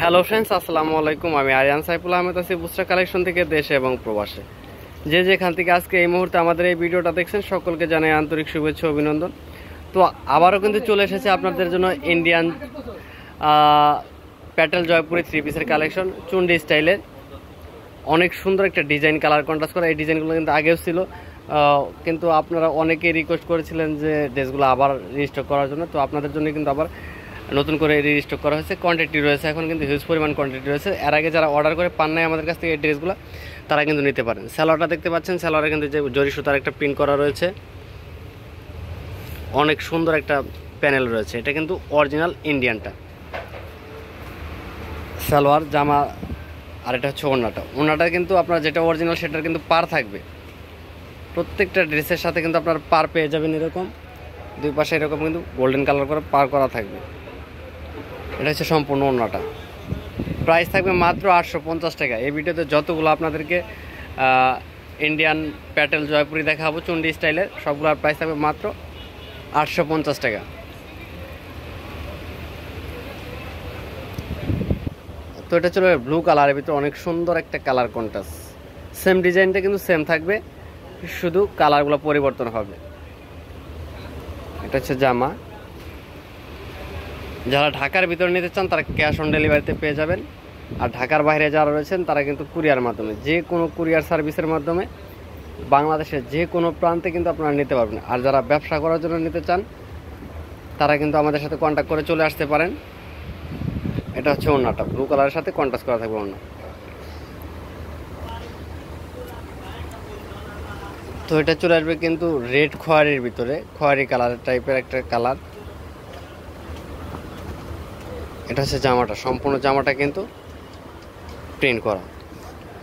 Hello friends, আসসালামু আলাইকুম। আমি আরিয়ান সাইফুল আহমেদ আছি বুস্টার কালেকশন থেকে দেশে এবং প্রবাসে। যে যেখান থেকে আজকে এই মুহূর্তে আমাদের এই ভিডিওটা দেখছেন সকলকে জানাই আন্তরিক শুভেচ্ছা অভিনন্দন। তো আবারও কিন্তু চলে এসেছে আপনাদের জন্য ইন্ডিয়ান প্যাটেল জয়পুরি থ্রি পিসের কালেকশন চুন্ডি স্টাইলের। অনেক সুন্দর একটা ডিজাইন, কালার কন্ট্রাস্ট করা। এই ডিজাইনগুলো কিন্তু আগেও ছিল, কিন্তু আপনারা অনেকেই রিকোয়েস্ট করেছিলেন যে ড্রেসগুলো আবার রিস্টক করার জন্য। তো আপনাদের জন্য কিন্তু আবার নতুন করে রিস্টক করা হয়েছে। কোয়ান্টিটি রয়েছে, এখন কিন্তু হিউজ পরিমাণ কোয়ান্টিটি রয়েছে। এর আগে যারা অর্ডার করে পান নাই আমাদের কাছ থেকে এই ড্রেসগুলো, তারা কিন্তু নিতে পারেন। সালোয়ারটা দেখতে পাচ্ছেন, সালোয়ারে কিন্তু যে জরি সুতার একটা প্রিন্ট করা রয়েছে, অনেক সুন্দর একটা প্যানেল রয়েছে। এটা কিন্তু অরিজিনাল ইন্ডিয়ানটা সালোয়ার জামা। আর এটা হচ্ছে ওড়নাটা কিন্তু আপনার যেটা অরিজিনাল সেটার কিন্তু পার থাকবে। প্রত্যেকটা ড্রেসের সাথে কিন্তু আপনার পার পেয়ে যাবেন, এরকম দুই পাশে এরকম কিন্তু গোল্ডেন কালার করে পার করা থাকবে। এটা হচ্ছে সম্পূর্ণ ওড়নাটা। প্রাইস থাকবে মাত্র 850 টাকা। এই ভিডিওতে যতগুলো আপনাদেরকে ইন্ডিয়ান প্যাটেল জয়পুরি দেখাবো চুন্ডি স্টাইলের, সবগুলোর প্রাইস থাকবে মাত্র 850 টাকা। তো এটা চলে ব্লু কালারের ভিতরে, অনেক সুন্দর একটা কালার কন্ট্রাস্ট। সেম ডিজাইনটা কিন্তু সেম থাকবে, শুধু কালারগুলো পরিবর্তন হবে। এটা হচ্ছে জামা। যারা ঢাকার ভিতরে নিতে চান তারা ক্যাশ অন ডেলিভারিতে পেয়ে যাবেন। আর ঢাকার বাইরে যারা রয়েছেন তারা কিন্তু কুরিয়ার মাধ্যমে, যে কোনো কুরিয়ার সার্ভিসের মাধ্যমে বাংলাদেশের যে কোনো প্রান্তে কিন্তু আপনারা নিতে পারবেন। আর যারা ব্যবসা করার জন্য নিতে চান তারা কিন্তু আমাদের সাথে কন্ট্যাক্ট করে চলে আসতে পারেন। এটা হচ্ছে ওড়নাটা, ব্লু কালারের সাথে কন্ট্রাস্ট করা থাকবে ওড়না। তো এটা চলে আসবে কিন্তু রেড খয়েরির ভিতরে, খয়েরি কালার টাইপের একটা কালার। এটা হচ্ছে জামাটা, সম্পূর্ণ জামাটা কিন্তু প্রিন্ট করা।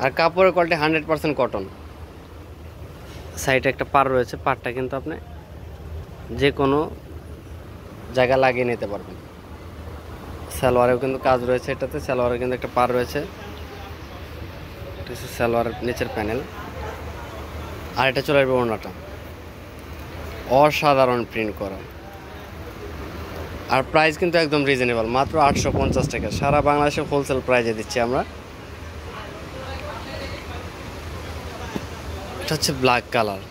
আর কাপড়ের কোয়ালিটি 100% কটন। সাইডে একটা পার রয়েছে, পারটা কিন্তু আপনি যে কোনো জায়গা লাগিয়ে নিতে পারবেন। সালোয়ারেও কিন্তু কাজ রয়েছে, এটাতে সালোয়ারে কিন্তু একটা পার রয়েছে। এটা হচ্ছে সালোয়ারের নিচের প্যানেল। আর এটা চলে আসবে ওড়নাটা, অসাধারণ প্রিন্ট করা। আর প্রাইস কিন্তু একদম রিজনেবল, মাত্র 850 টাকা। সারা বাংলাদেশে হোলসেল প্রাইজে দিচ্ছি আমরা। এটা হচ্ছে ব্ল্যাক কালার,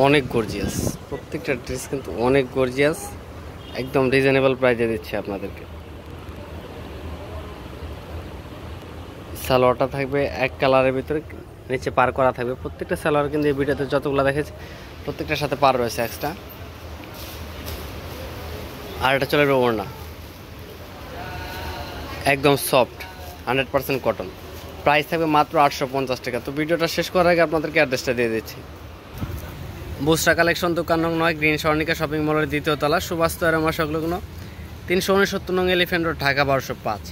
অনেক গর্জিয়াস। প্রত্যেকটা ড্রেস কিন্তু অনেক গর্জিয়াস, একদম রিজনেবল প্রাইজে দিচ্ছি আপনাদেরকে। সালোয়ারটা থাকবে এক কালারের ভিতরে, নিচে পার করা থাকবে। প্রত্যেকটা সালোয়ার কিন্তু এই ভিডিওতে যতগুলো দেখেছি প্রত্যেকটার সাথে পার রয়েছে এক্সট্রা। আর এটা চলে যাবে ওড়না, একদম সফট 100% কটন। প্রাইস থাকবে মাত্র 850 টাকা। তো ভিডিওটা শেষ করার আগে আপনাদেরকে অ্যাড্রেসটা দিয়ে দিচ্ছি। বুস্টা কালেকশন, দোকান নং 9, গ্রিন স্বর্ণিকা শপিং মলের দ্বিতীয় তলা, সুভাষ তৈরমা সংলগ্ন, 369 নং এলিফ্যান্ট রোড, ঢাকা 1205।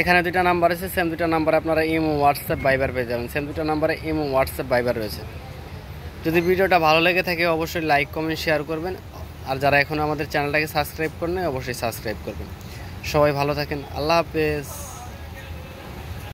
এখানে দুইটা নাম্বার আছে, সেম দুইটা নাম্বারে আপনারা ইমো, হোয়াটসঅ্যাপ, ভাইবার পেয়ে যাবেন। সেম দুইটা নাম্বারে ইমো, হোয়াটসঅ্যাপ, ভাইবার রয়েছে। যদি ভিডিওটা ভালো লেগে থাকে অবশ্যই লাইক, কমেন্ট, শেয়ার করবেন। আর যারা এখনও আমাদের চ্যানেলটাকে সাবস্ক্রাইব করেন অবশ্যই সাবস্ক্রাইব করবেন। সবাই ভালো থাকেন, আল্লাহ হাফেজ।